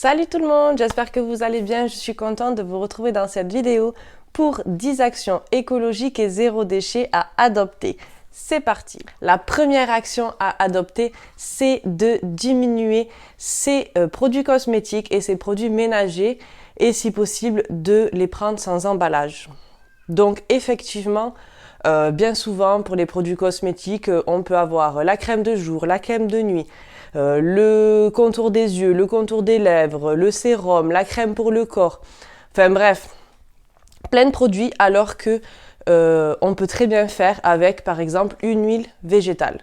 Salut tout le monde, j'espère que vous allez bien. Je suis contente de vous retrouver dans cette vidéo pour 10 actions écologiques et zéro déchet à adopter. C'est parti. La première action à adopter, c'est de diminuer ses produits cosmétiques et ses produits ménagers et si possible de les prendre sans emballage. Donc effectivement, bien souvent pour les produits cosmétiques, on peut avoir la crème de jour, la crème de nuit, le contour des yeux, le contour des lèvres, le sérum, la crème pour le corps. Enfin bref, plein de produits alors que on peut très bien faire avec par exemple une huile végétale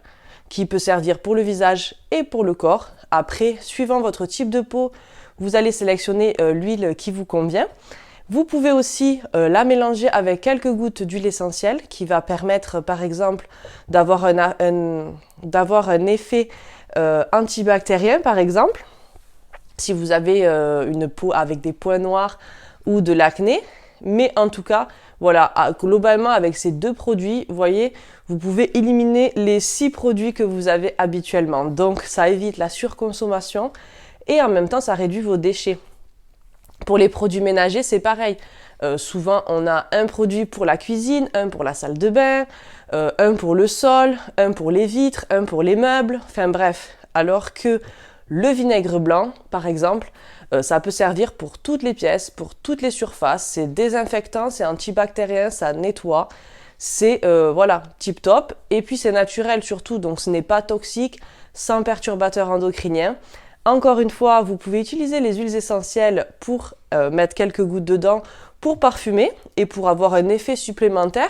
qui peut servir pour le visage et pour le corps. Après, suivant votre type de peau, vous allez sélectionner l'huile qui vous convient. Vous pouvez aussi la mélanger avec quelques gouttes d'huile essentielle qui va permettre par exemple d'avoir un effet antibactérien par exemple. Si vous avez une peau avec des points noirs ou de l'acné. Mais en tout cas, voilà, globalement avec ces deux produits, vous voyez, vous pouvez éliminer les 6 produits que vous avez habituellement. Donc ça évite la surconsommation et en même temps ça réduit vos déchets. Pour les produits ménagers, c'est pareil. Souvent, on a un produit pour la cuisine, un pour la salle de bain, un pour le sol, un pour les vitres, un pour les meubles, enfin bref. Alors que le vinaigre blanc, par exemple, ça peut servir pour toutes les pièces, pour toutes les surfaces. C'est désinfectant, c'est antibactérien, ça nettoie. C'est voilà, tip top. Et puis c'est naturel surtout, donc ce n'est pas toxique, sans perturbateur endocrinien. Encore une fois, vous pouvez utiliser les huiles essentielles pour mettre quelques gouttes dedans pour parfumer et pour avoir un effet supplémentaire.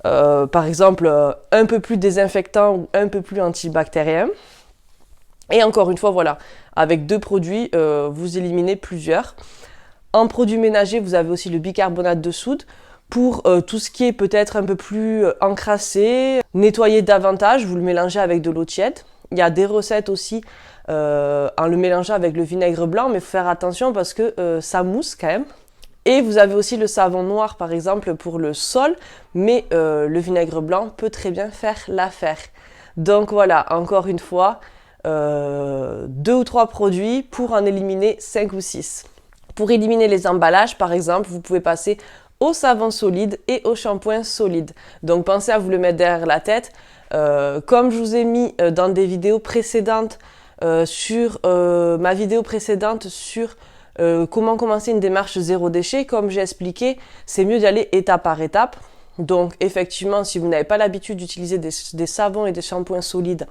Par exemple, un peu plus désinfectant ou un peu plus antibactérien. Et encore une fois, voilà, avec 2 produits, vous éliminez plusieurs. En produits ménagers, vous avez aussi le bicarbonate de soude pour tout ce qui est peut-être un peu plus encrassé, nettoyer davantage, vous le mélangez avec de l'eau tiède. Il y a des recettes aussi en le mélangeant avec le vinaigre blanc, mais il faut faire attention parce que ça mousse quand même. Et vous avez aussi le savon noir par exemple pour le sol, mais le vinaigre blanc peut très bien faire l'affaire. Donc voilà, encore une fois, 2 ou 3 produits pour en éliminer 5 ou 6. Pour éliminer les emballages par exemple, vous pouvez passer au savon solide et au shampoing solide. Donc pensez à vous le mettre derrière la tête. Comme je vous ai mis dans des vidéos précédentes, sur ma vidéo précédente sur comment commencer une démarche zéro déchet, comme j'ai expliqué, c'est mieux d'y aller étape par étape. Donc effectivement, si vous n'avez pas l'habitude d'utiliser des savons et des shampoings solides,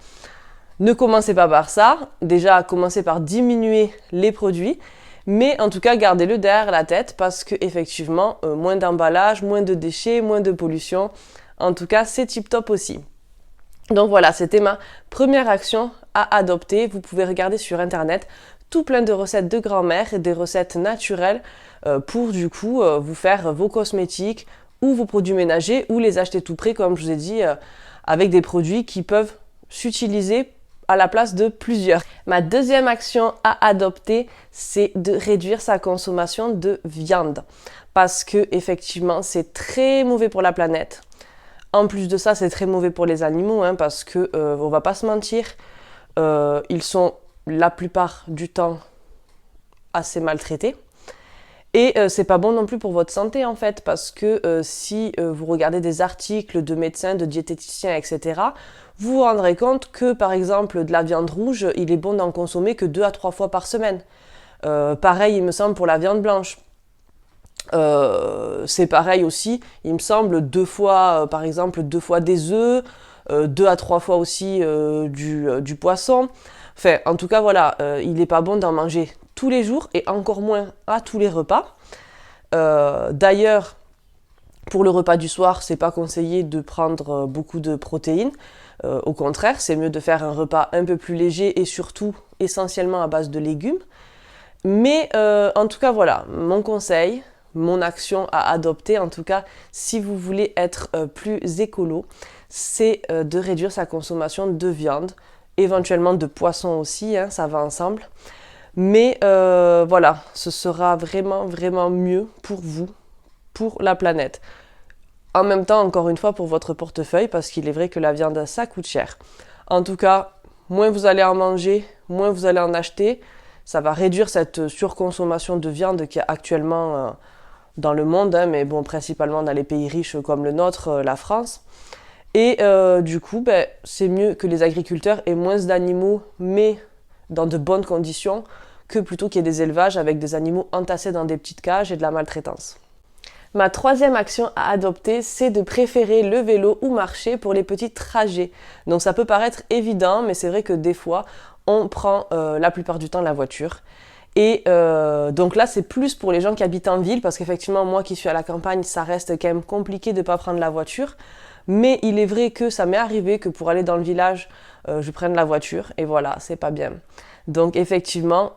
ne commencez pas par ça. Déjà, commencez par diminuer les produits. Mais en tout cas, gardez-le derrière la tête parce que effectivement, moins d'emballage, moins de déchets, moins de pollution. En tout cas, c'est tip top aussi. Donc voilà, c'était ma première action à adopter. Vous pouvez regarder sur internet tout plein de recettes de grand-mère et des recettes naturelles pour du coup vous faire vos cosmétiques ou vos produits ménagers ou les acheter tout près comme je vous ai dit avec des produits qui peuvent s'utiliser à la place de plusieurs. Ma deuxième action à adopter, c'est de réduire sa consommation de viande parce que effectivement, c'est très mauvais pour la planète. En plus de ça, c'est très mauvais pour les animaux parce que on va pas se mentir, ils sont la plupart du temps assez maltraités. Et c'est pas bon non plus pour votre santé en fait, parce que si vous regardez des articles de médecins, de diététiciens, etc., vous vous rendrez compte que par exemple de la viande rouge, il est bon d'en consommer que 2 à 3 fois par semaine. Pareil, il me semble pour la viande blanche. C'est pareil aussi, il me semble 2 fois, par exemple 2 fois des œufs, 2 à 3 fois aussi du poisson. Enfin, en tout cas, voilà, il n'est pas bon d'en manger tous les jours et encore moins à tous les repas. D'ailleurs, pour le repas du soir, c'est pas conseillé de prendre beaucoup de protéines. Au contraire, c'est mieux de faire un repas un peu plus léger et surtout essentiellement à base de légumes. Mais en tout cas, voilà, mon conseil, mon action à adopter, en tout cas, si vous voulez être plus écolo, c'est de réduire sa consommation de viande, éventuellement de poisson aussi, ça va ensemble. Mais voilà, ce sera vraiment, vraiment mieux pour vous, pour la planète. En même temps, encore une fois, pour votre portefeuille, parce qu'il est vrai que la viande, ça coûte cher. En tout cas, moins vous allez en manger, moins vous allez en acheter. Ça va réduire cette surconsommation de viande qu'il y a actuellement dans le monde, hein, mais bon, principalement dans les pays riches comme le nôtre, la France. Et du coup, ben, c'est mieux que les agriculteurs aient moins d'animaux, mais dans de bonnes conditions, que plutôt qu'il y ait des élevages avec des animaux entassés dans des petites cages et de la maltraitance. Ma troisième action à adopter, c'est de préférer le vélo ou marcher pour les petits trajets. Donc ça peut paraître évident, mais c'est vrai que des fois, on prend la plupart du temps la voiture. Et donc là, c'est plus pour les gens qui habitent en ville, parce qu'effectivement, moi qui suis à la campagne, ça reste quand même compliqué de ne pas prendre la voiture. Mais il est vrai que ça m'est arrivé que pour aller dans le village, je prenne la voiture, et voilà, c'est pas bien. Donc effectivement,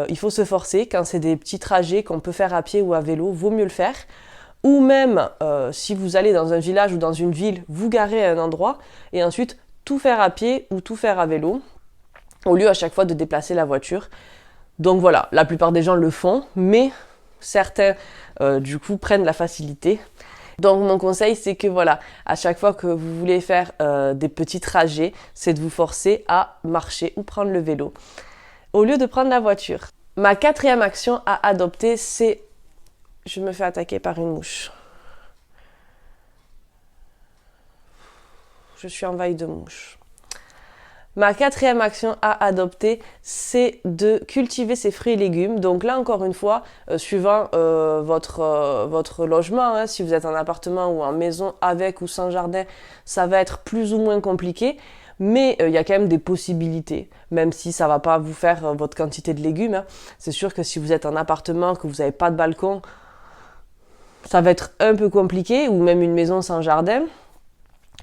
il faut se forcer. Quand c'est des petits trajets qu'on peut faire à pied ou à vélo, vaut mieux le faire. Ou même, si vous allez dans un village ou dans une ville, vous garez à un endroit, et ensuite tout faire à pied ou tout faire à vélo, au lieu à chaque fois de déplacer la voiture. Donc voilà, la plupart des gens le font, mais certains, du coup, prennent la facilité. Donc mon conseil, c'est que voilà, à chaque fois que vous voulez faire des petits trajets, c'est de vous forcer à marcher ou prendre le vélo, au lieu de prendre la voiture. Ma quatrième action à adopter, c'est... Je me fais attaquer par une mouche. Je suis envahie de mouches. Ma quatrième action à adopter, c'est de cultiver ses fruits et légumes. Donc là, encore une fois, suivant votre logement, hein, si vous êtes en appartement ou en maison avec ou sans jardin, ça va être plus ou moins compliqué. Mais il y a quand même des possibilités, même si ça ne va pas vous faire votre quantité de légumes. Hein. C'est sûr que si vous êtes en appartement, que vous n'avez pas de balcon, ça va être un peu compliqué, ou même une maison sans jardin.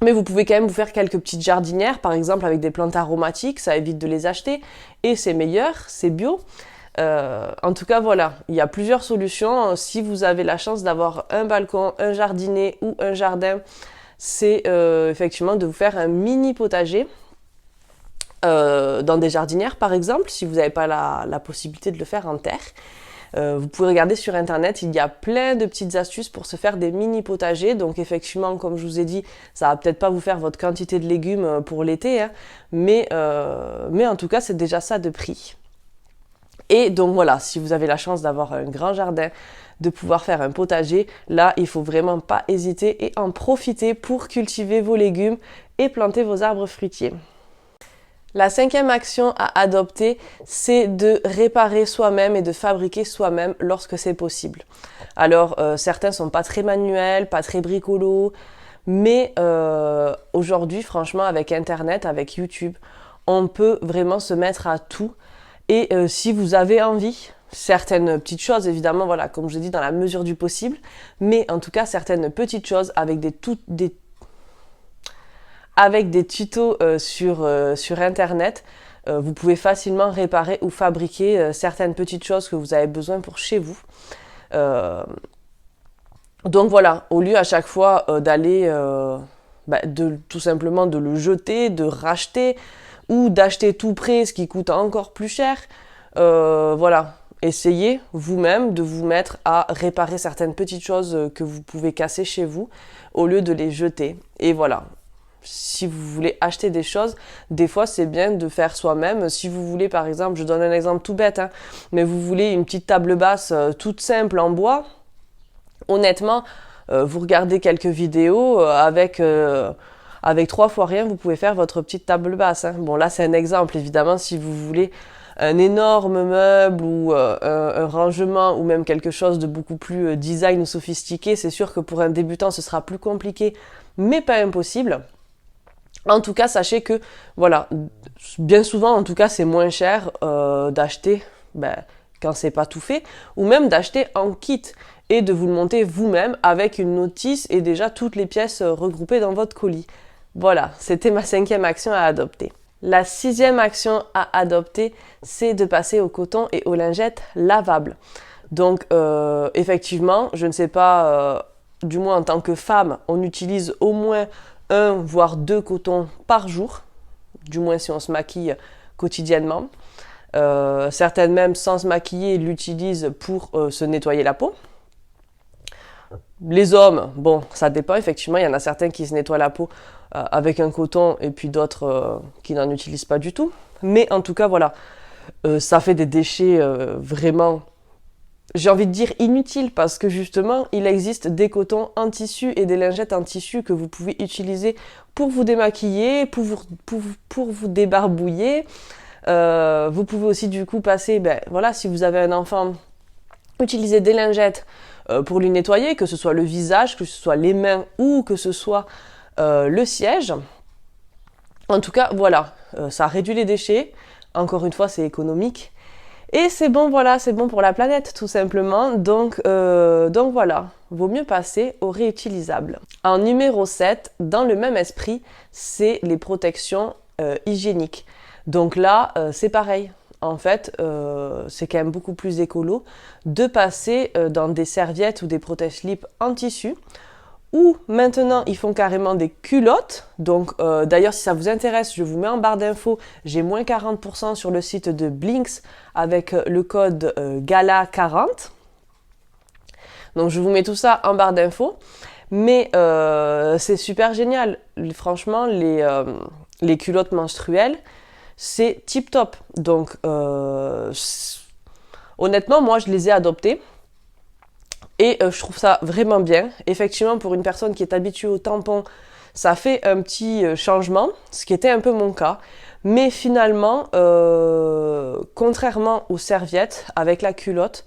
Mais vous pouvez quand même vous faire quelques petites jardinières, par exemple avec des plantes aromatiques, ça évite de les acheter, et c'est meilleur, c'est bio. En tout cas, voilà, il y a plusieurs solutions. Si vous avez la chance d'avoir un balcon, un jardinet ou un jardin, c'est effectivement de vous faire un mini potager dans des jardinières, par exemple, si vous n'avez pas la possibilité de le faire en terre. Vous pouvez regarder sur internet, il y a plein de petites astuces pour se faire des mini potagers. Donc effectivement, comme je vous ai dit, ça va peut-être pas vous faire votre quantité de légumes pour l'été, hein, mais en tout cas, c'est déjà ça de prix. Et donc voilà, si vous avez la chance d'avoir un grand jardin, de pouvoir faire un potager, là, il faut vraiment pas hésiter et en profiter pour cultiver vos légumes et planter vos arbres fruitiers. La cinquième action à adopter, c'est de réparer soi-même et de fabriquer soi-même lorsque c'est possible. Alors, certains sont pas très manuels, pas très bricolos, mais aujourd'hui, franchement, avec Internet, avec YouTube, on peut vraiment se mettre à tout. Et si vous avez envie, certaines petites choses, évidemment, voilà, comme je l'ai dit, dans la mesure du possible, mais en tout cas, certaines petites choses avec des tutos sur Internet, vous pouvez facilement réparer ou fabriquer certaines petites choses que vous avez besoin pour chez vous. Donc voilà, au lieu à chaque fois d'aller, tout simplement de le jeter, de racheter ou d'acheter tout prêt, ce qui coûte encore plus cher, voilà. Essayez vous-même de vous mettre à réparer certaines petites choses que vous pouvez casser chez vous au lieu de les jeter. Et voilà. Si vous voulez acheter des choses, des fois c'est bien de faire soi-même. Si vous voulez, par exemple, je donne un exemple tout bête, hein, mais vous voulez une petite table basse toute simple en bois, honnêtement, vous regardez quelques vidéos avec 3 fois rien, vous pouvez faire votre petite table basse. Hein. Bon, là c'est un exemple, évidemment, si vous voulez un énorme meuble ou un rangement ou même quelque chose de beaucoup plus design ou sophistiqué, c'est sûr que pour un débutant ce sera plus compliqué, mais pas impossible. En tout cas, sachez que, voilà, bien souvent, en tout cas, c'est moins cher d'acheter quand c'est pas tout fait, ou même d'acheter en kit et de vous le monter vous-même avec une notice et déjà toutes les pièces regroupées dans votre colis. Voilà, c'était ma 5e action à adopter. La 6e action à adopter, c'est de passer au coton et aux lingettes lavables. Donc, effectivement, je ne sais pas, du moins en tant que femme, on utilise au moins 1 voire 2 cotons par jour, du moins si on se maquille quotidiennement. Certaines même sans se maquiller l'utilisent pour se nettoyer la peau. Les hommes, bon, ça dépend effectivement, il y en a certains qui se nettoient la peau avec un coton et puis d'autres qui n'en utilisent pas du tout. Mais en tout cas, voilà, ça fait des déchets vraiment, j'ai envie de dire inutiles, parce que justement, il existe des cotons en tissu et des lingettes en tissu que vous pouvez utiliser pour vous démaquiller, pour vous débarbouiller. Vous pouvez aussi du coup passer, voilà, si vous avez un enfant, utiliser des lingettes pour lui nettoyer, que ce soit le visage, que ce soit les mains ou que ce soit le siège. En tout cas, voilà, ça réduit les déchets. Encore une fois, c'est économique. Et c'est bon, voilà, c'est bon pour la planète, tout simplement. Donc voilà, vaut mieux passer au réutilisable. En numéro 7, dans le même esprit, c'est les protections hygiéniques. Donc là, c'est pareil. En fait, c'est quand même beaucoup plus écolo de passer dans des serviettes ou des protège-slips en tissu. Ou maintenant, ils font carrément des culottes. Donc, d'ailleurs, si ça vous intéresse, je vous mets en barre d'infos. J'ai moins 40% sur le site de Blinks avec le code GALA40. Donc, je vous mets tout ça en barre d'infos. Mais c'est super génial. Franchement, les culottes menstruelles, c'est tip top. Donc, honnêtement, moi, je les ai adoptées. Et je trouve ça vraiment bien. Effectivement, pour une personne qui est habituée au tampon, ça fait un petit changement, ce qui était un peu mon cas. Mais finalement, contrairement aux serviettes, avec la culotte,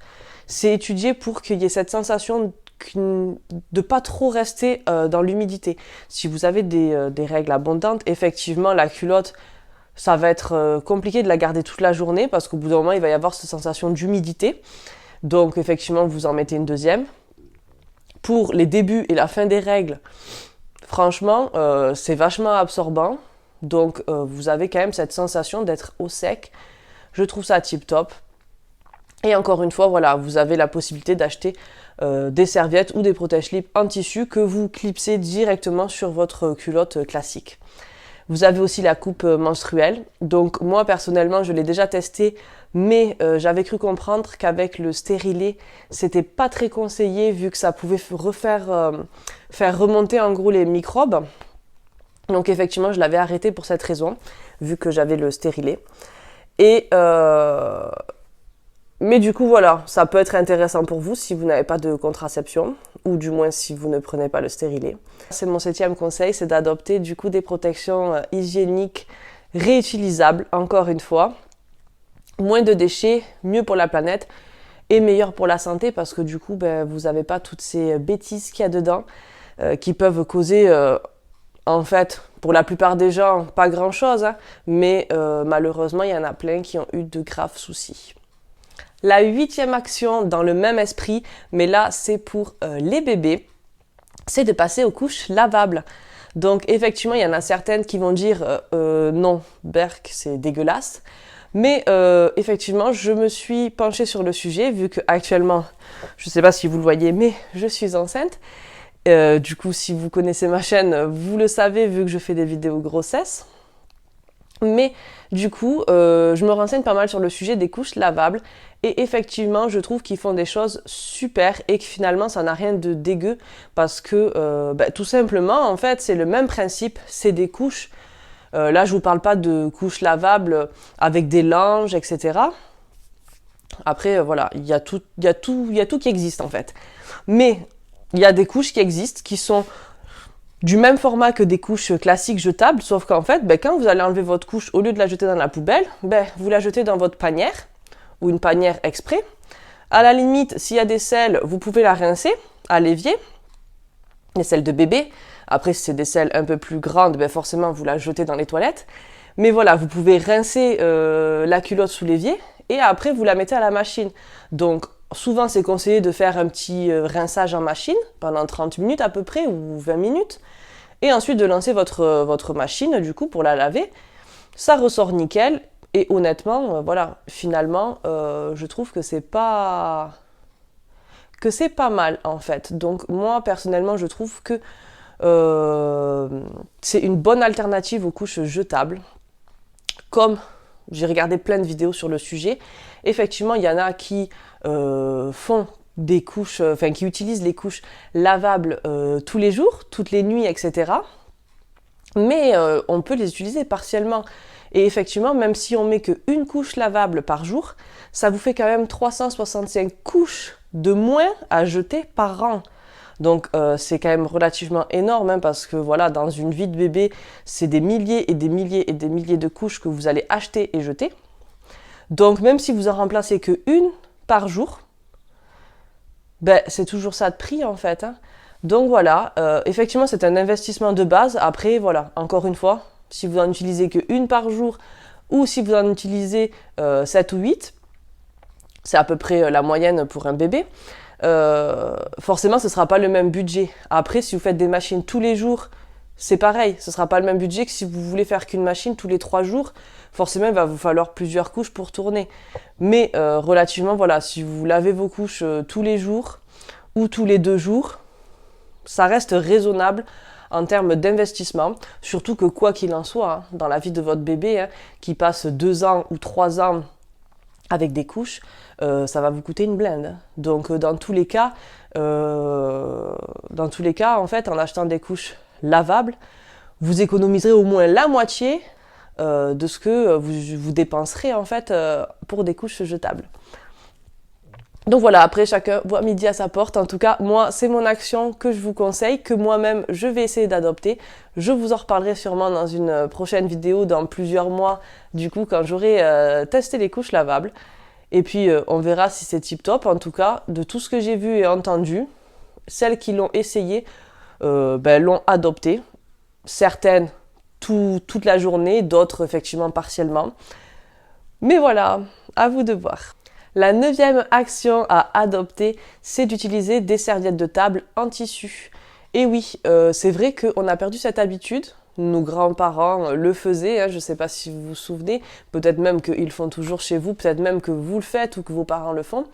c'est étudié pour qu'il y ait cette sensation de pas trop rester dans l'humidité. Si vous avez des règles abondantes, effectivement, la culotte, ça va être compliqué de la garder toute la journée parce qu'au bout d'un moment, il va y avoir cette sensation d'humidité. Donc effectivement, vous en mettez une deuxième. Pour les débuts et la fin des règles, franchement, c'est vachement absorbant. Donc vous avez quand même cette sensation d'être au sec. Je trouve ça tip top. Et encore une fois, voilà, vous avez la possibilité d'acheter des serviettes ou des protège-slips en tissu que vous clipsez directement sur votre culotte classique. Vous avez aussi la coupe menstruelle. Donc moi personnellement, je l'ai déjà testé, mais j'avais cru comprendre qu'avec le stérilet, c'était pas très conseillé vu que ça pouvait faire remonter en gros les microbes. Donc effectivement, je l'avais arrêté pour cette raison, vu que j'avais le stérilet. Mais du coup, voilà, ça peut être intéressant pour vous si vous n'avez pas de contraception, ou du moins si vous ne prenez pas le stérilet. C'est mon 7e conseil, c'est d'adopter du coup des protections hygiéniques réutilisables, encore une fois. Moins de déchets, mieux pour la planète et meilleur pour la santé parce que du coup, vous n'avez pas toutes ces bêtises qu'il y a dedans qui peuvent causer, en fait, pour la plupart des gens, pas grand-chose, hein, mais malheureusement, il y en a plein qui ont eu de graves soucis. La 8e action dans le même esprit, mais là c'est pour les bébés, c'est de passer aux couches lavables. Donc effectivement, il y en a certaines qui vont dire non, Berk, c'est dégueulasse. Mais effectivement, je me suis penchée sur le sujet vu que actuellement, je ne sais pas si vous le voyez, mais je suis enceinte. Du coup, si vous connaissez ma chaîne, vous le savez vu que je fais des vidéos grossesse. Mais du coup, je me renseigne pas mal sur le sujet des couches lavables et effectivement, je trouve qu'ils font des choses super et que finalement, ça n'a rien de dégueu parce que tout simplement, en fait, c'est le même principe, c'est des couches. Là, je vous parle pas de couches lavables avec des langes, etc. Après, voilà, il y a tout qui existe en fait. Mais il y a des couches qui existent qui sont du même format que des couches classiques jetables, sauf qu'en fait, quand vous allez enlever votre couche, au lieu de la jeter dans la poubelle, vous la jetez dans votre panière, ou une panière exprès. À la limite, s'il y a des selles, vous pouvez la rincer à l'évier, les selles de bébé. Après, si c'est des selles un peu plus grandes, forcément, vous la jetez dans les toilettes. Mais voilà, vous pouvez rincer la culotte sous l'évier, et après, vous la mettez à la machine. Donc, souvent, c'est conseillé de faire un petit rinçage en machine, pendant 30 minutes à peu près, ou 20 minutes. Et ensuite de lancer votre machine, du coup, pour la laver. Ça ressort nickel. Et honnêtement, voilà, finalement, je trouve que c'est pas mal, en fait. Donc, moi, personnellement, je trouve que c'est une bonne alternative aux couches jetables. Comme j'ai regardé plein de vidéos sur le sujet, effectivement, il y en a qui font des couches, qui utilisent les couches lavables tous les jours, toutes les nuits, etc. Mais on peut les utiliser partiellement. Et effectivement, même si on met qu'une couche lavable par jour, ça vous fait quand même 365 couches de moins à jeter par an. Donc c'est quand même relativement énorme, hein, parce que voilà, dans une vie de bébé, c'est des milliers et des milliers et des milliers de couches que vous allez acheter et jeter. Donc même si vous en remplacez qu'une par jour, ben, c'est toujours ça de prix en fait, hein. Donc voilà, effectivement c'est un investissement de base. Après voilà, encore une fois, si vous en utilisez qu'une par jour ou si vous en utilisez 7 ou 8, c'est à peu près la moyenne pour un bébé, forcément ce ne sera pas le même budget. Après, si vous faites des machines tous les jours, c'est pareil, ce ne sera pas le même budget que si vous voulez faire qu'une machine tous les 3 jours. Forcément, il va vous falloir plusieurs couches pour tourner. Mais relativement, voilà, si vous lavez vos couches tous les jours ou tous les 2 jours, ça reste raisonnable en termes d'investissement, surtout que quoi qu'il en soit, hein, dans la vie de votre bébé, hein, qui passe 2 ans ou 3 ans avec des couches, ça va vous coûter une blinde. Donc dans tous les cas, en fait, en achetant des couches lavables, vous économiserez au moins la moitié de ce que vous dépenserez en fait pour des couches jetables. Donc voilà, après chacun voit midi à sa porte. En tout cas, moi, c'est mon action que je vous conseille, que moi-même, je vais essayer d'adopter. Je vous en reparlerai sûrement dans une prochaine vidéo, dans plusieurs mois, du coup, quand j'aurai testé les couches lavables. Et puis, on verra si c'est tip top. En tout cas, de tout ce que j'ai vu et entendu, celles qui l'ont essayé, l'ont adopté. Certaines toute la journée, d'autres effectivement partiellement. Mais voilà, à vous de voir. La 9e action à adopter, c'est d'utiliser des serviettes de table en tissu. Et oui, c'est vrai qu'on a perdu cette habitude. Nos grands-parents le faisaient, hein, je ne sais pas si vous vous souvenez, peut-être même qu'ils le font toujours chez vous, peut-être même que vous le faites ou que vos parents le font.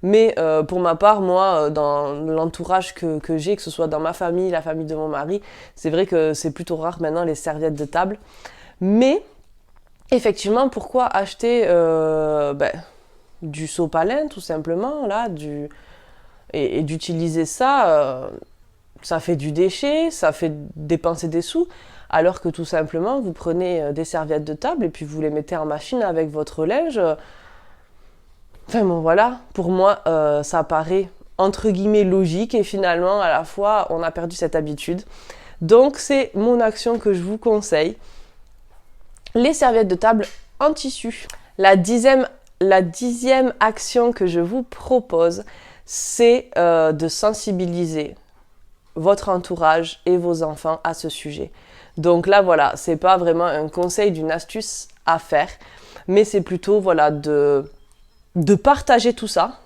Mais pour ma part, moi, dans l'entourage que j'ai, que ce soit dans ma famille, la famille de mon mari, c'est vrai que c'est plutôt rare maintenant les serviettes de table. Mais effectivement, pourquoi acheter du sopalin tout simplement là, et d'utiliser ça, ça fait du déchet, ça fait dépenser des sous, alors que tout simplement vous prenez des serviettes de table et puis vous les mettez en machine avec votre linge. Enfin bon voilà, pour moi ça paraît entre guillemets logique et finalement à la fois on a perdu cette habitude. Donc c'est mon action que je vous conseille. Les serviettes de table en tissu. La 10e action que je vous propose, c'est de sensibiliser votre entourage et vos enfants à ce sujet. Donc là, voilà, c'est pas vraiment un conseil d'une astuce à faire, mais c'est plutôt, voilà, de partager tout ça,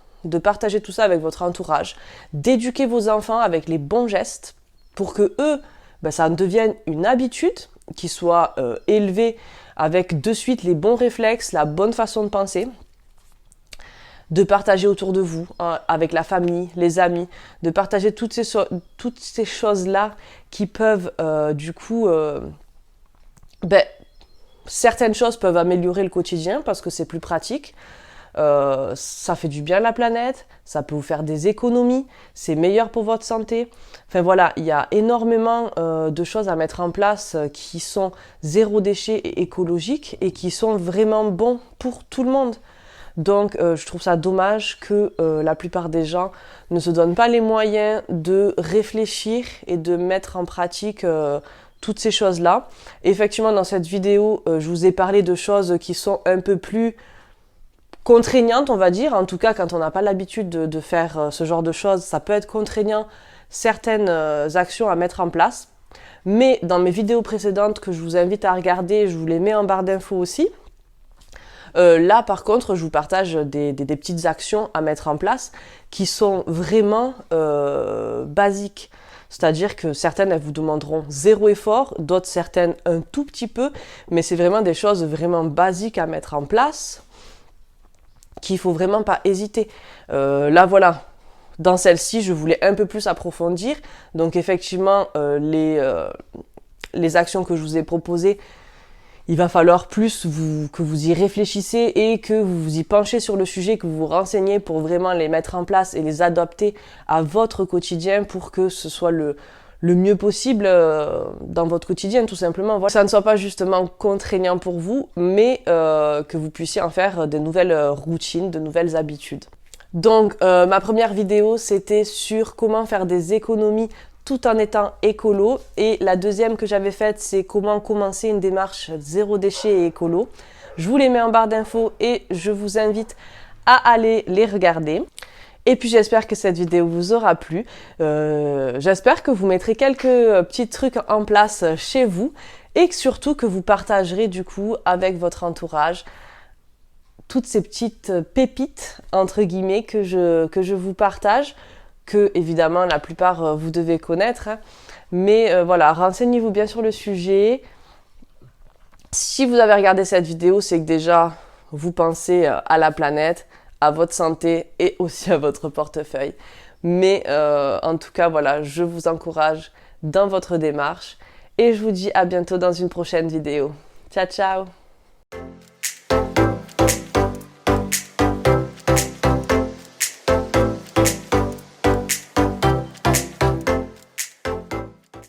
avec votre entourage, d'éduquer vos enfants avec les bons gestes pour que eux, ça devienne une habitude, qu'ils soient élevés avec de suite les bons réflexes, la bonne façon de penser, de partager autour de vous, hein, avec la famille, les amis, de partager toutes ces choses-là qui peuvent certaines choses peuvent améliorer le quotidien parce que c'est plus pratique. Ça fait du bien à la planète, ça peut vous faire des économies, c'est meilleur pour votre santé. Enfin voilà, il y a énormément de choses à mettre en place qui sont zéro déchet et écologiques et qui sont vraiment bons pour tout le monde. Donc je trouve ça dommage que la plupart des gens ne se donnent pas les moyens de réfléchir et de mettre en pratique toutes ces choses-là. Effectivement, dans cette vidéo, je vous ai parlé de choses qui sont un peu plus contraignantes, on va dire. En tout cas, quand on n'a pas l'habitude de faire ce genre de choses, ça peut être contraignant certaines actions à mettre en place. Mais dans mes vidéos précédentes que je vous invite à regarder, je vous les mets en barre d'infos aussi. Là, par contre, je vous partage des petites actions à mettre en place qui sont vraiment basiques. C'est-à-dire que certaines, elles vous demanderont zéro effort, d'autres, certaines, un tout petit peu, mais c'est vraiment des choses vraiment basiques à mettre en place qu'il ne faut vraiment pas hésiter. Là, voilà, dans celle-ci, je voulais un peu plus approfondir. Donc, effectivement, les actions que je vous ai proposées, il va falloir plus que vous y réfléchissez et que vous vous y penchez sur le sujet, que vous vous renseignez pour vraiment les mettre en place et les adapter à votre quotidien pour que ce soit le le mieux possible dans votre quotidien, tout simplement. Voilà. Que ça ne soit pas justement contraignant pour vous, mais que vous puissiez en faire de nouvelles routines, de nouvelles habitudes. Donc, ma première vidéo, c'était sur comment faire des économies tout en étant écolo. Et la deuxième que j'avais faite, c'est comment commencer une démarche zéro déchet et écolo. Je vous les mets en barre d'infos et je vous invite à aller les regarder. Et puis j'espère que cette vidéo vous aura plu. J'espère que vous mettrez quelques petits trucs en place chez vous et surtout que vous partagerez du coup avec votre entourage toutes ces petites pépites entre guillemets que je vous partage, que évidemment la plupart vous devez connaître. Hein. Mais voilà, renseignez-vous bien sur le sujet. Si vous avez regardé cette vidéo, c'est que déjà vous pensez à la planète, à votre santé et aussi à votre portefeuille. Mais en tout cas, voilà, je vous encourage dans votre démarche et je vous dis à bientôt dans une prochaine vidéo. Ciao, ciao!